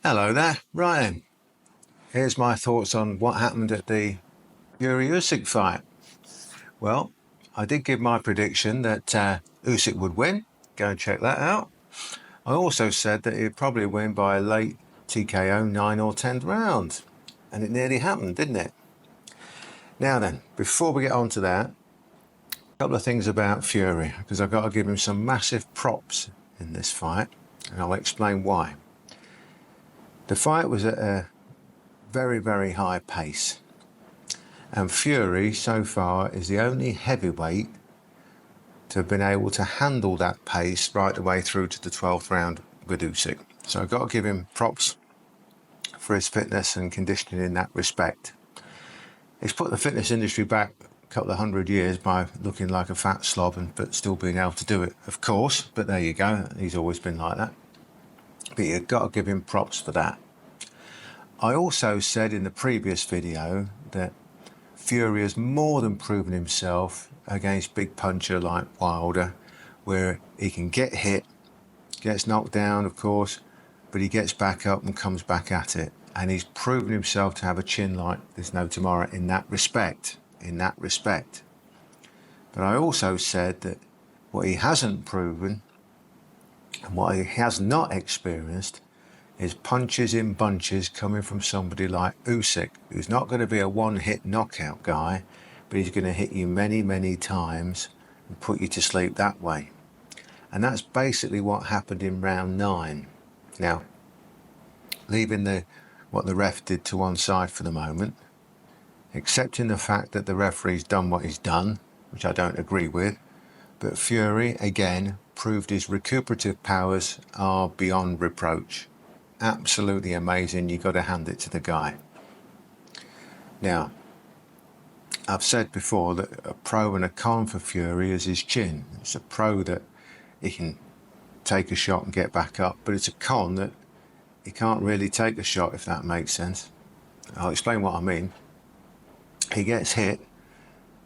Hello there. Right then, here's my thoughts on what happened at the Usyk fight. Well, I did give my prediction that Usyk would win. Go and check that out. I also said that he'd probably win by a late TKO 9 or 10th round. And it nearly happened, didn't it? Now then, before we get on to that, a couple of things about Fury, because I've got to give him some massive props in this fight, and I'll explain why. The fight was at a very, very high pace. And Fury, so far, is the only heavyweight to have been able to handle that pace right the way through to the 12th round with Usyk. So I've got to give him props for his fitness and conditioning in that respect. He's put the fitness industry back a couple of 100 years by looking like a fat slob but still being able to do it, of course. But there you go, he's always been like that. But you've got to give him props for that. I also said in the previous video that Fury has more than proven himself against big puncher like Wilder, where he can get hit, gets knocked down, of course, but he gets back up and comes back at it. And he's proven himself to have a chin like there's no tomorrow in that respect. But I also said that what he hasn't proven and what he has not experienced is punches in bunches coming from somebody like Usyk, who's not going to be a one-hit knockout guy, but he's going to hit you many, many times and put you to sleep that way. And that's basically what happened in round 9. Now, leaving what the ref did to one side for the moment, accepting the fact that the referee's done what he's done, which I don't agree with, but Fury, again, proved his recuperative powers are beyond reproach. Absolutely amazing. You've got to hand it to the guy. Now, I've said before that a pro and a con for Fury is his chin. It's a pro that he can take a shot and get back up, but it's a con that he can't really take a shot, if that makes sense. I'll explain what I mean. He gets hit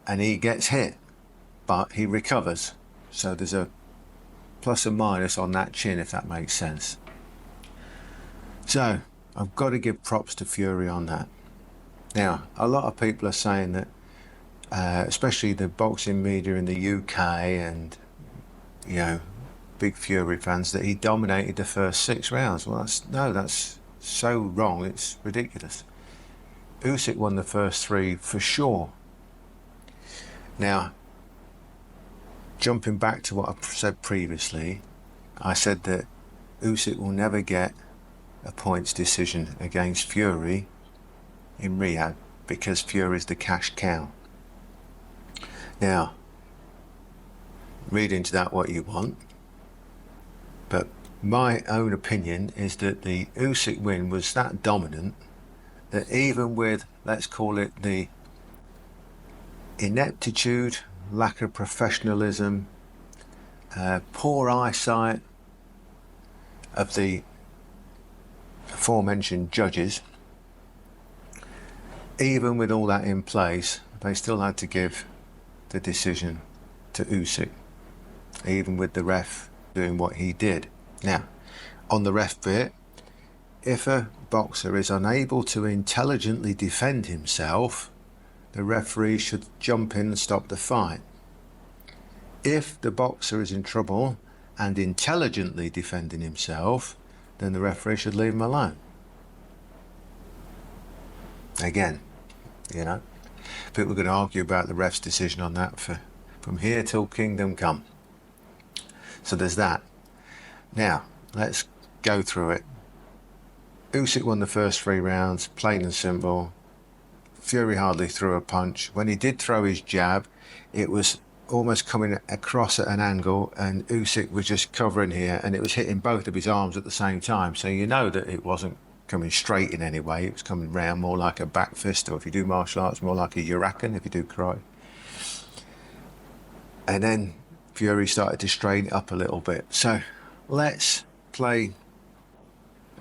and he gets hit, but he recovers. So there's a plus and minus on that chin, if that makes sense. So I've got to give props to Fury on that. Now, a lot of people are saying that, especially the boxing media in the UK and, big Fury fans, that he dominated the first 6 rounds. Well, that's so wrong. It's ridiculous. Usyk won the first 3 for sure. Now, jumping back to what I said previously, I said that Usyk will never get a points decision against Fury in Riyadh because Fury is the cash cow. Now, read into that what you want, but my own opinion is that the Usyk win was that dominant that even with, let's call it, the ineptitude, lack of professionalism, poor eyesight of the aforementioned judges, even with all that in place, they still had to give the decision to Usyk, even with the ref doing what he did. Now, on the ref bit, if a boxer is unable to intelligently defend himself, the referee should jump in and stop the fight. If the boxer is in trouble and intelligently defending himself, then the referee should leave him alone. Again, people are going to argue about the ref's decision on that from here till kingdom come. So there's that. Now, let's go through it. Usyk won the first 3 rounds, plain and simple. Fury hardly threw a punch. When he did throw his jab, it was almost coming across at an angle, and Usyk was just covering here, and it was hitting both of his arms at the same time. So you know that it wasn't coming straight in any way. It was coming round more like a back fist, or if you do martial arts, more like a Huracan if you do karate. And then Fury started to strain it up a little bit. So let's play,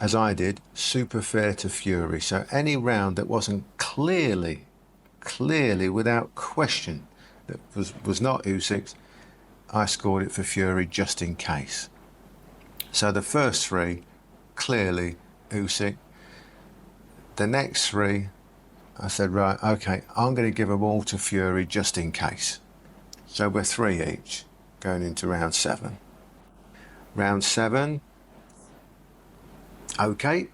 as I did, super fair to Fury. So any round that wasn't clearly, without question, that was not Usyk's, I scored it for Fury just in case. So the first 3, clearly Usyk. The next three, I said, right, okay, I'm going to give them all to Fury just in case. So we're 3 each going into round 7. Round 7, okay,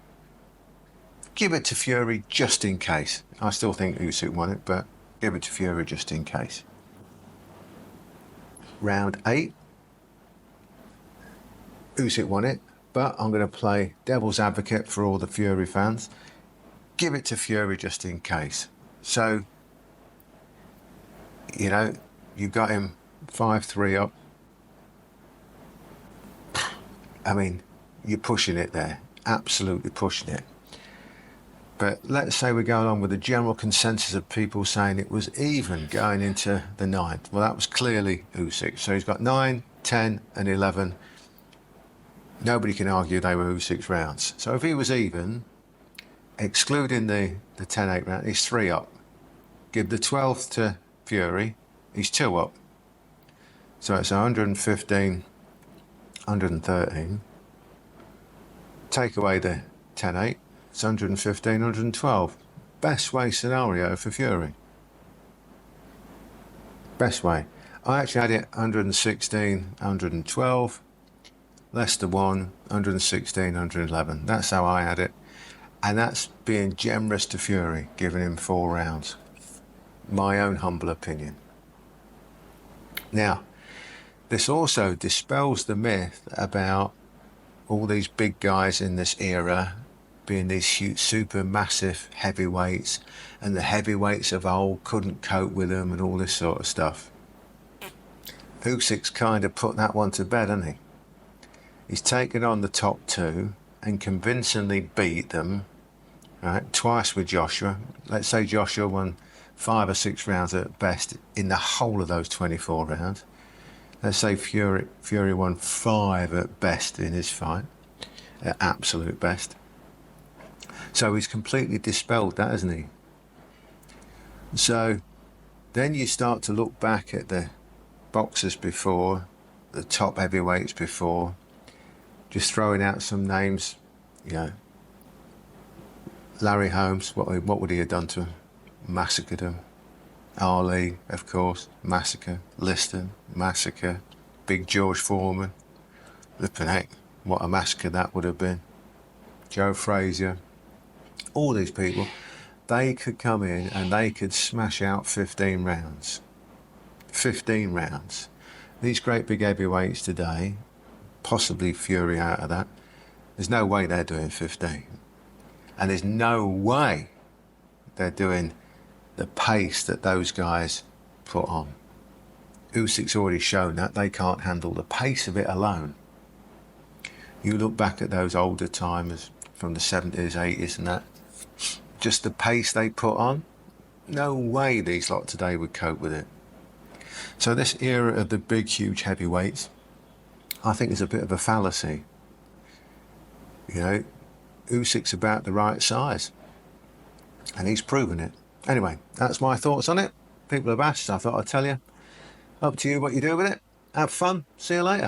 give it to Fury just in case. I still think Usyk won it, but give it to Fury just in case. Round 8, Usyk won it, but I'm going to play devil's advocate for all the Fury fans. Give it to Fury just in case. So, you know, you got him 5-3 up. I mean, you're pushing it there, absolutely pushing it. But let's say we go along with the general consensus of people saying it was even going into the 9th. Well, that was clearly Usyk. So he's got 9, 10 and 11. Nobody can argue they were Usyk's rounds. So if he was even, excluding the 10-8 round, he's 3 up. Give the 12th to Fury, he's 2 up. So it's 115, 113. Take away the 10-8, it's 115, 112. Best way scenario for Fury. Best way. I actually had it 116, 112. Leicester 1, 116, 111. That's how I had it. And that's being generous to Fury, giving him 4 rounds. My own humble opinion. Now, this also dispels the myth about all these big guys in this era being these huge, super massive heavyweights, and the heavyweights of old couldn't cope with them and all this sort of stuff. Usyk's kind of put that one to bed, hasn't he? He's taken on the top 2 and convincingly beat them, right, twice with Joshua. Let's say Joshua won 5 or 6 rounds at best in the whole of those 24 rounds. Let's say Fury won 5 at best in his fight, at absolute best. So he's completely dispelled that, hasn't he? So then you start to look back at the boxers before, the top heavyweights before, just throwing out some names, you know. Larry Holmes, what would he have done to him? Massacred him. Ali, of course, massacre. Liston, massacre. Big George Foreman. Flippin' heck, what a massacre that would have been. Joe Frazier. All these people, they could come in and they could smash out 15 rounds. 15 rounds. These great big heavyweights today, possibly Fury out of that, there's no way they're doing 15. And there's no way they're doing the pace that those guys put on. Usyk's already shown that they can't handle the pace of it alone. You look back at those older timers from the 70s, 80s and that, just the pace they put on, no way these lot today would cope with it. So this era of the big, huge heavyweights, I think is a bit of a fallacy. You know, Usyk's about the right size, and he's proven it. Anyway, that's my thoughts on it. People have asked, I thought I'd tell you. Up to you what you do with it. Have fun. See you later.